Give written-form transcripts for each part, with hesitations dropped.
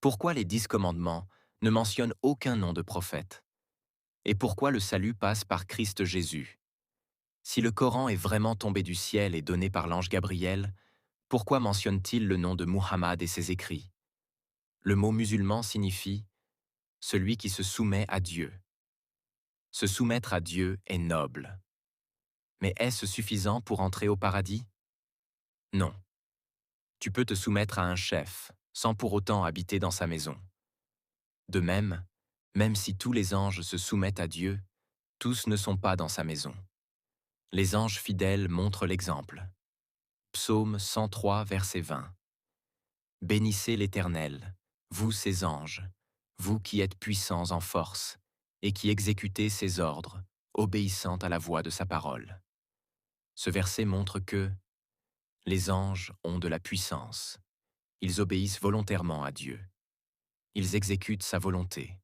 Pourquoi les 10 commandements ne mentionnent aucun nom de prophète? Et pourquoi le salut passe par Christ Jésus? Si le Coran est vraiment tombé du ciel et donné par l'ange Gabriel, pourquoi mentionne-t-il le nom de Muhammad et ses écrits? Le mot musulman signifie celui qui se soumet à Dieu. Se soumettre à Dieu est noble. Mais est-ce suffisant pour entrer au paradis? Non. Tu peux te soumettre à un chef, sans pour autant habiter dans sa maison. De même, même si tous les anges se soumettent à Dieu, tous ne sont pas dans sa maison. Les anges fidèles montrent l'exemple. Psaume 103, verset 20. Bénissez l'Éternel, vous ses anges, vous qui êtes puissants en force, et qui exécutez ses ordres, obéissant à la voix de sa parole. Ce verset montre que les anges ont de la puissance. Ils obéissent volontairement à Dieu. Ils exécutent sa volonté.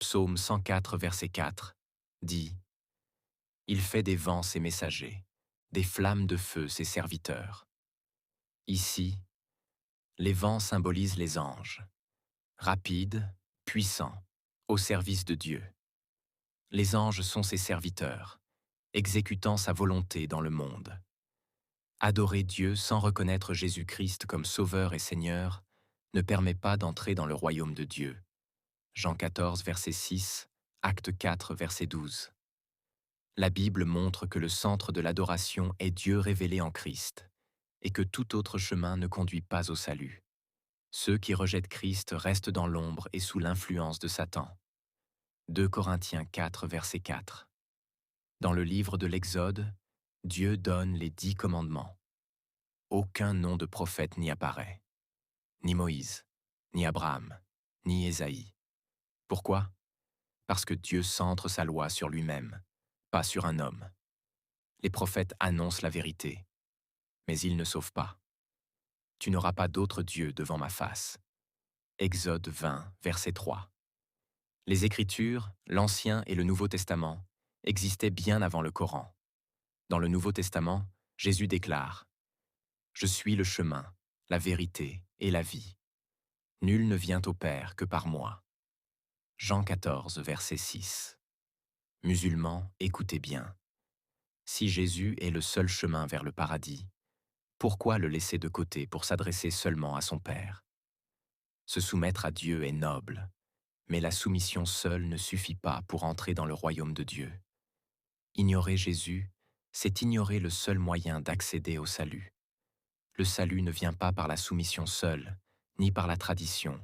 Psaume 104, verset 4 dit: Il fait des vents ses messagers, des flammes de feu ses serviteurs. Ici, les vents symbolisent les anges, rapides, puissants, au service de Dieu. Les anges sont ses serviteurs, exécutant sa volonté dans le monde. Adorer Dieu sans reconnaître Jésus-Christ comme Sauveur et Seigneur ne permet pas d'entrer dans le royaume de Dieu. Jean 14, verset 6, Acte 4, verset 12. La Bible montre que le centre de l'adoration est Dieu révélé en Christ, et que tout autre chemin ne conduit pas au salut. Ceux qui rejettent Christ restent dans l'ombre et sous l'influence de Satan. 2 Corinthiens 4, verset 4. Dans le livre de l'Exode, Dieu donne les 10 commandements. Aucun nom de prophète n'y apparaît. Ni Moïse, ni Abraham, ni Ésaïe. Pourquoi? Parce que Dieu centre sa loi sur lui-même, pas sur un homme. Les prophètes annoncent la vérité, mais ils ne sauvent pas. Tu n'auras pas d'autre Dieu devant ma face. Exode 20, verset 3. Les Écritures, l'Ancien et le Nouveau Testament, existaient bien avant le Coran. Dans le Nouveau Testament, Jésus déclare: Je suis le chemin, la vérité et la vie. Nul ne vient au Père que par moi. Jean 14, verset 6. Musulmans, écoutez bien. Si Jésus est le seul chemin vers le paradis, pourquoi le laisser de côté pour s'adresser seulement à son Père? Se soumettre à Dieu est noble, mais la soumission seule ne suffit pas pour entrer dans le royaume de Dieu. Ignorer Jésus, c'est ignorer le seul moyen d'accéder au salut. Le salut ne vient pas par la soumission seule, ni par la tradition,